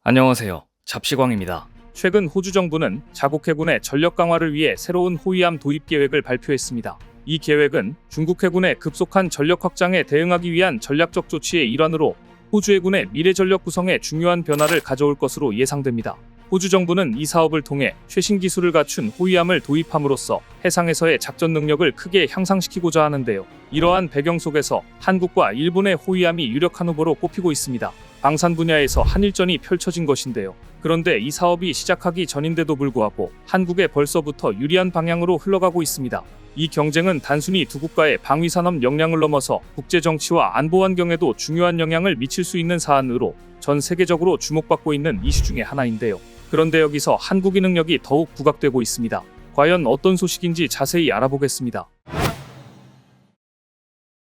안녕하세요. 잡시광입니다. 최근 호주 정부는 자국 해군의 전력 강화를 위해 새로운 호위함 도입 계획을 발표했습니다. 이 계획은 중국 해군의 급속한 전력 확장에 대응하기 위한 전략적 조치의 일환으로 호주 해군의 미래 전력 구성에 중요한 변화를 가져올 것으로 예상됩니다. 호주 정부는 이 사업을 통해 최신 기술을 갖춘 호위함을 도입함으로써 해상에서의 작전 능력을 크게 향상시키고자 하는데요. 이러한 배경 속에서 한국과 일본의 호위함이 유력한 후보로 꼽히고 있습니다. 방산 분야에서 한일전이 펼쳐진 것인데요. 그런데 이 사업이 시작하기 전인데도 불구하고 한국에 벌써부터 유리한 방향으로 흘러가고 있습니다. 이 경쟁은 단순히 두 국가의 방위산업 역량을 넘어서 국제정치와 안보 환경에도 중요한 영향을 미칠 수 있는 사안으로 전 세계적으로 주목받고 있는 이슈 중의 하나인데요. 그런데 여기서 한국의 능력이 더욱 부각되고 있습니다. 과연 어떤 소식인지 자세히 알아보겠습니다.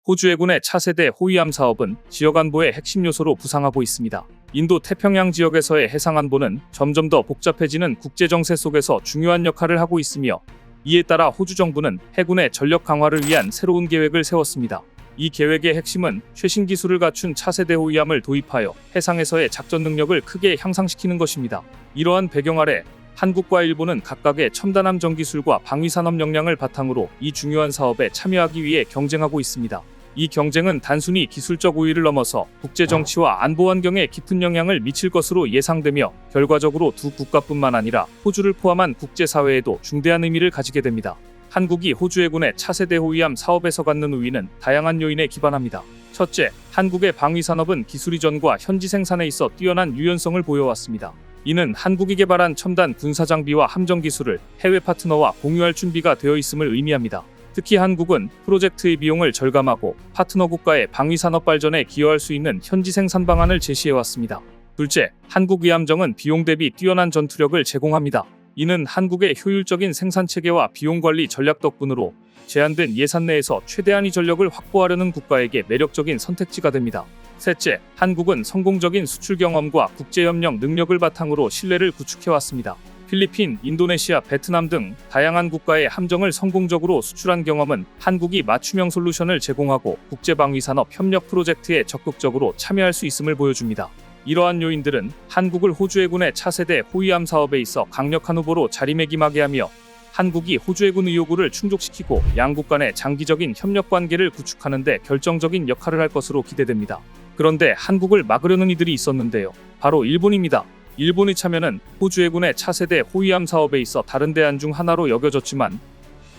호주 해군의 차세대 호위함 사업은 지역 안보의 핵심 요소로 부상하고 있습니다. 인도 태평양 지역에서의 해상 안보는 점점 더 복잡해지는 국제 정세 속에서 중요한 역할을 하고 있으며, 이에 따라 호주 정부는 해군의 전력 강화를 위한 새로운 계획을 세웠습니다. 이 계획의 핵심은 최신 기술을 갖춘 차세대 호위함을 도입하여 해상에서의 작전 능력을 크게 향상시키는 것입니다. 이러한 배경 아래 한국과 일본은 각각의 첨단 함정 기술과 방위산업 역량을 바탕으로 이 중요한 사업에 참여하기 위해 경쟁하고 있습니다. 이 경쟁은 단순히 기술적 우위를 넘어서 국제정치와 안보 환경에 깊은 영향을 미칠 것으로 예상되며, 결과적으로 두 국가뿐만 아니라 호주를 포함한 국제사회에도 중대한 의미를 가지게 됩니다. 한국이 호주 해군의 차세대 호위함 사업에서 갖는 우위는 다양한 요인에 기반합니다. 첫째, 한국의 방위산업은 기술 이전과 현지 생산에 있어 뛰어난 유연성을 보여왔습니다. 이는 한국이 개발한 첨단 군사장비와 함정 기술을 해외 파트너와 공유할 준비가 되어 있음을 의미합니다. 특히 한국은 프로젝트의 비용을 절감하고 파트너 국가의 방위산업 발전에 기여할 수 있는 현지 생산 방안을 제시해왔습니다. 둘째, 한국의 함정은 비용 대비 뛰어난 전투력을 제공합니다. 이는 한국의 효율적인 생산체계와 비용관리 전략 덕분으로 제한된 예산 내에서 최대한의 전력을 확보하려는 국가에게 매력적인 선택지가 됩니다. 셋째, 한국은 성공적인 수출 경험과 국제협력 능력을 바탕으로 신뢰를 구축해왔습니다. 필리핀, 인도네시아, 베트남 등 다양한 국가의 함정을 성공적으로 수출한 경험은 한국이 맞춤형 솔루션을 제공하고 국제방위산업 협력 프로젝트에 적극적으로 참여할 수 있음을 보여줍니다. 이러한 요인들은 한국을 호주 해군의 차세대 호위함 사업에 있어 강력한 후보로 자리매김하게 하며, 한국이 호주 해군의 요구를 충족시키고 양국 간의 장기적인 협력 관계를 구축하는 데 결정적인 역할을 할 것으로 기대됩니다. 그런데 한국을 막으려는 이들이 있었는데요. 바로 일본입니다. 일본의 참여는 호주 해군의 차세대 호위함 사업에 있어 다른 대안 중 하나로 여겨졌지만,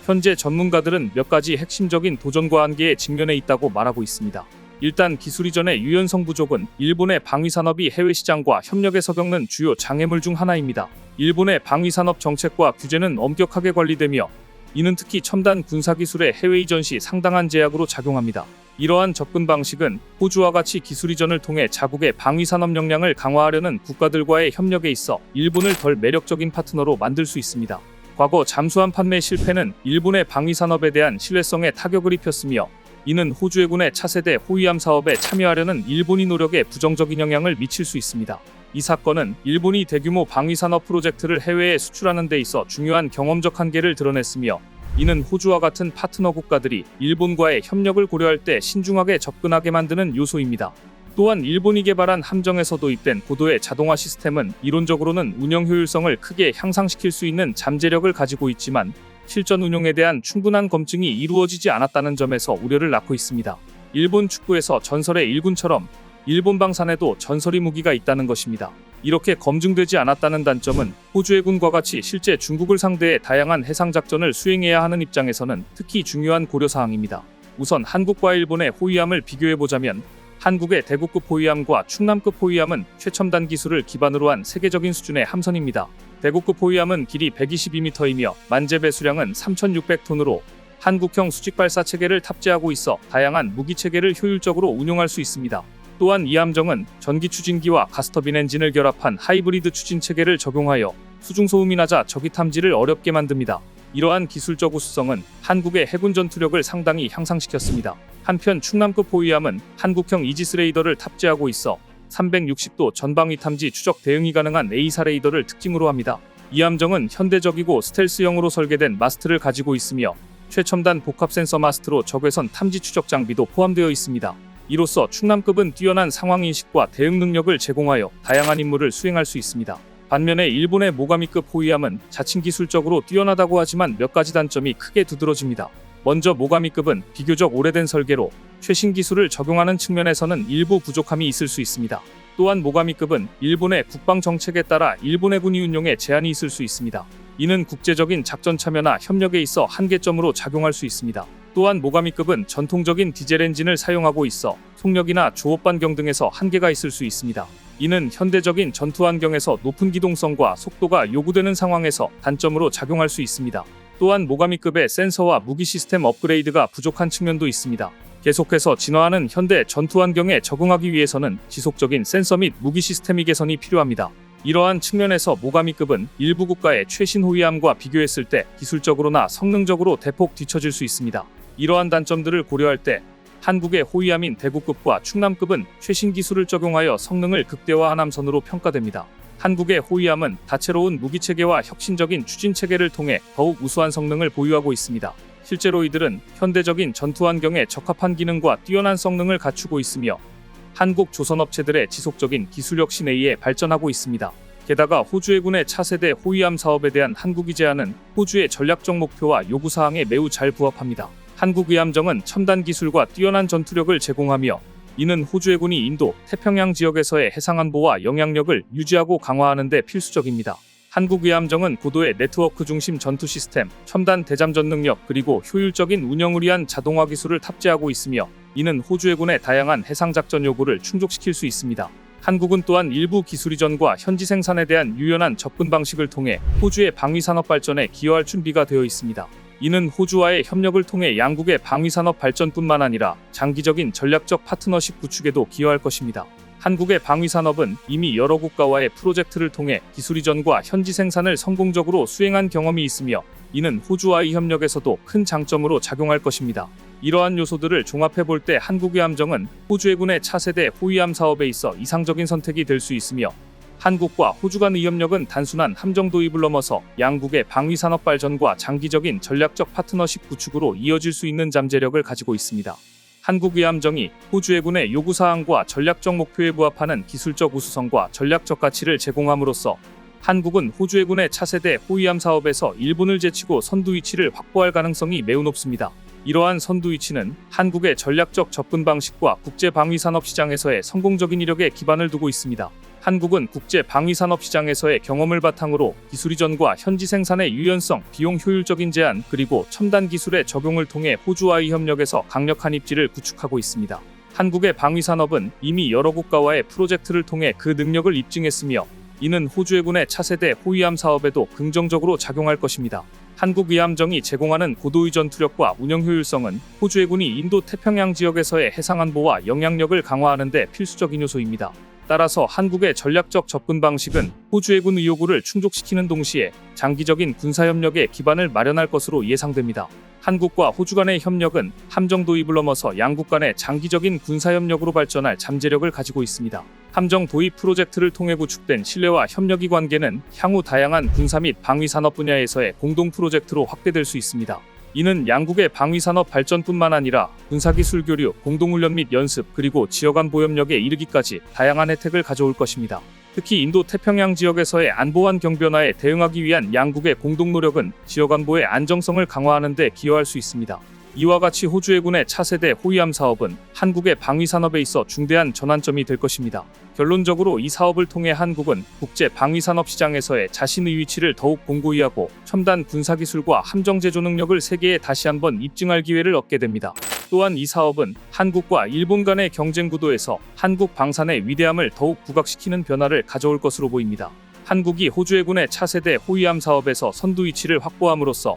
현재 전문가들은 몇 가지 핵심적인 도전과 한계에 직면해 있다고 말하고 있습니다. 일단 기술 이전의 유연성 부족은 일본의 방위산업이 해외 시장과 협력에서 겪는 주요 장애물 중 하나입니다. 일본의 방위산업 정책과 규제는 엄격하게 관리되며, 이는 특히 첨단 군사기술의 해외 이전 시 상당한 제약으로 작용합니다. 이러한 접근 방식은 호주와 같이 기술 이전을 통해 자국의 방위산업 역량을 강화하려는 국가들과의 협력에 있어 일본을 덜 매력적인 파트너로 만들 수 있습니다. 과거 잠수함 판매 실패는 일본의 방위산업에 대한 신뢰성에 타격을 입혔으며, 이는 호주 해군의 차세대 호위함 사업에 참여하려는 일본의 노력에 부정적인 영향을 미칠 수 있습니다. 이 사건은 일본이 대규모 방위산업 프로젝트를 해외에 수출하는 데 있어 중요한 경험적 한계를 드러냈으며, 이는 호주와 같은 파트너 국가들이 일본과의 협력을 고려할 때 신중하게 접근하게 만드는 요소입니다. 또한 일본이 개발한 함정에서 도입된 고도의 자동화 시스템은 이론적으로는 운영 효율성을 크게 향상시킬 수 있는 잠재력을 가지고 있지만, 실전 운용에 대한 충분한 검증이 이루어지지 않았다는 점에서 우려를 낳고 있습니다. 일본 축구에서 전설의 일군처럼 일본 방산에도 전설의 무기가 있다는 것입니다. 이렇게 검증되지 않았다는 단점은 호주 해군과 같이 실제 중국을 상대해 다양한 해상작전을 수행해야 하는 입장에서는 특히 중요한 고려사항입니다. 우선 한국과 일본의 호위함을 비교해보자면, 한국의 대구급 호위함과 충남급 호위함은 최첨단 기술을 기반으로 한 세계적인 수준의 함선입니다. 대구급 호위함은 길이 122m이며 만재 배수량은 3,600톤으로 한국형 수직 발사 체계를 탑재하고 있어 다양한 무기 체계를 효율적으로 운용할 수 있습니다. 또한 이 함정은 전기 추진기와 가스터빈 엔진을 결합한 하이브리드 추진 체계를 적용하여 수중소음이 낮아 적의 탐지를 어렵게 만듭니다. 이러한 기술적 우수성은 한국의 해군 전투력을 상당히 향상시켰습니다. 한편 충남급 호위함은 한국형 이지스 레이더를 탑재하고 있어 360도 전방위 탐지 추적 대응이 가능한 A사 레이더를 특징으로 합니다. 이 함정은 현대적이고 스텔스형으로 설계된 마스트를 가지고 있으며, 최첨단 복합 센서 마스트로 적외선 탐지 추적 장비도 포함되어 있습니다. 이로써 충남급은 뛰어난 상황인식과 대응 능력을 제공하여 다양한 임무를 수행할 수 있습니다. 반면에 일본의 모가미급 호위함은 자칭 기술적으로 뛰어나다고 하지만 몇 가지 단점이 크게 두드러집니다. 먼저 모가미급은 비교적 오래된 설계로 최신 기술을 적용하는 측면에서는 일부 부족함이 있을 수 있습니다. 또한 모가미급은 일본의 국방 정책에 따라 일본 해군이 운용에 제한이 있을 수 있습니다. 이는 국제적인 작전 참여나 협력에 있어 한계점으로 작용할 수 있습니다. 또한 모가미급은 전통적인 디젤 엔진을 사용하고 있어 속력이나 조업 반경 등에서 한계가 있을 수 있습니다. 이는 현대적인 전투 환경에서 높은 기동성과 속도가 요구되는 상황에서 단점으로 작용할 수 있습니다. 또한 모가미급의 센서와 무기 시스템 업그레이드가 부족한 측면도 있습니다. 계속해서 진화하는 현대 전투 환경에 적응하기 위해서는 지속적인 센서 및 무기 시스템의 개선이 필요합니다. 이러한 측면에서 모가미급은 일부 국가의 최신 호위함과 비교했을 때 기술적으로나 성능적으로 대폭 뒤처질 수 있습니다. 이러한 단점들을 고려할 때 한국의 호위함인 대구급과 충남급은 최신 기술을 적용하여 성능을 극대화한 함선으로 평가됩니다. 한국의 호위함은 다채로운 무기체계와 혁신적인 추진체계를 통해 더욱 우수한 성능을 보유하고 있습니다. 실제로 이들은 현대적인 전투 환경에 적합한 기능과 뛰어난 성능을 갖추고 있으며 한국 조선업체들의 지속적인 기술 혁신에 의해 발전하고 있습니다. 게다가 호주 해군의 차세대 호위함 사업에 대한 한국의 제안은 호주의 전략적 목표와 요구사항에 매우 잘 부합합니다. 한국의 함정은 첨단 기술과 뛰어난 전투력을 제공하며 이는 호주 해군이 인도, 태평양 지역에서의 해상안보와 영향력을 유지하고 강화하는 데 필수적입니다. 한국의 함정은 고도의 네트워크 중심 전투 시스템, 첨단 대잠전 능력 그리고 효율적인 운영을 위한 자동화 기술을 탑재하고 있으며 이는 호주 해군의 다양한 해상작전 요구를 충족시킬 수 있습니다. 한국은 또한 일부 기술 이전과 현지 생산에 대한 유연한 접근 방식을 통해 호주의 방위산업 발전에 기여할 준비가 되어 있습니다. 이는 호주와의 협력을 통해 양국의 방위산업 발전뿐만 아니라 장기적인 전략적 파트너십 구축에도 기여할 것입니다. 한국의 방위산업은 이미 여러 국가와의 프로젝트를 통해 기술 이전과 현지 생산을 성공적으로 수행한 경험이 있으며 이는 호주와의 협력에서도 큰 장점으로 작용할 것입니다. 이러한 요소들을 종합해 볼 때 한국의 함정은 호주 해군의 차세대 호위함 사업에 있어 이상적인 선택이 될 수 있으며 한국과 호주 간의 협력은 단순한 함정 도입을 넘어서 양국의 방위산업 발전과 장기적인 전략적 파트너십 구축으로 이어질 수 있는 잠재력을 가지고 있습니다. 한국의 함정이 호주 해군의 요구사항과 전략적 목표에 부합하는 기술적 우수성과 전략적 가치를 제공함으로써 한국은 호주 해군의 차세대 호위함 사업에서 일본을 제치고 선두 위치를 확보할 가능성이 매우 높습니다. 이러한 선두 위치는 한국의 전략적 접근 방식과 국제 방위산업 시장에서의 성공적인 이력에 기반을 두고 있습니다. 한국은 국제 방위산업 시장에서의 경험을 바탕으로 기술 이전과 현지 생산의 유연성, 비용 효율적인 제한, 그리고 첨단 기술의 적용을 통해 호주와의 협력에서 강력한 입지를 구축하고 있습니다. 한국의 방위산업은 이미 여러 국가와의 프로젝트를 통해 그 능력을 입증했으며 이는 호주 해군의 차세대 호위함 사업에도 긍정적으로 작용할 것입니다. 한국의 함정이 제공하는 고도의 전투력과 운영 효율성은 호주 해군이 인도 태평양 지역에서의 해상안보와 영향력을 강화하는 데 필수적인 요소입니다. 따라서 한국의 전략적 접근 방식은 호주 해군의 요구를 충족시키는 동시에 장기적인 군사협력의 기반을 마련할 것으로 예상됩니다. 한국과 호주 간의 협력은 함정 도입을 넘어서 양국 간의 장기적인 군사협력으로 발전할 잠재력을 가지고 있습니다. 함정 도입 프로젝트를 통해 구축된 신뢰와 협력의 관계는 향후 다양한 군사 및 방위산업 분야에서의 공동 프로젝트로 확대될 수 있습니다. 이는 양국의 방위산업 발전뿐만 아니라 군사기술 교류, 공동훈련 및 연습, 그리고 지역안 보협력에 이르기까지 다양한 혜택을 가져올 것입니다. 특히 인도 태평양 지역에서의 안보 환경 변화에 대응하기 위한 양국의 공동 노력은 지역 안보의 안정성을 강화하는 데 기여할 수 있습니다. 이와 같이 호주 해군의 차세대 호위함 사업은 한국의 방위산업에 있어 중대한 전환점이 될 것입니다. 결론적으로 이 사업을 통해 한국은 국제 방위산업 시장에서의 자신의 위치를 더욱 공고히 하고 첨단 군사기술과 함정 제조 능력을 세계에 다시 한번 입증할 기회를 얻게 됩니다. 또한 이 사업은 한국과 일본 간의 경쟁 구도에서 한국 방산의 위대함을 더욱 부각시키는 변화를 가져올 것으로 보입니다. 한국이 호주 해군의 차세대 호위함 사업에서 선두 위치를 확보함으로써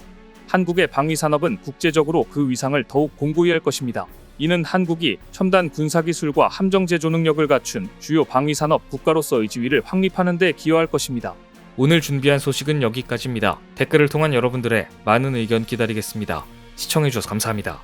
한국의 방위산업은 국제적으로 그 위상을 더욱 공고히 할 것입니다. 이는 한국이 첨단 군사기술과 함정 제조 능력을 갖춘 주요 방위산업 국가로서의 지위를 확립하는 데 기여할 것입니다. 오늘 준비한 소식은 여기까지입니다. 댓글을 통한 여러분들의 많은 의견 기다리겠습니다. 시청해주셔서 감사합니다.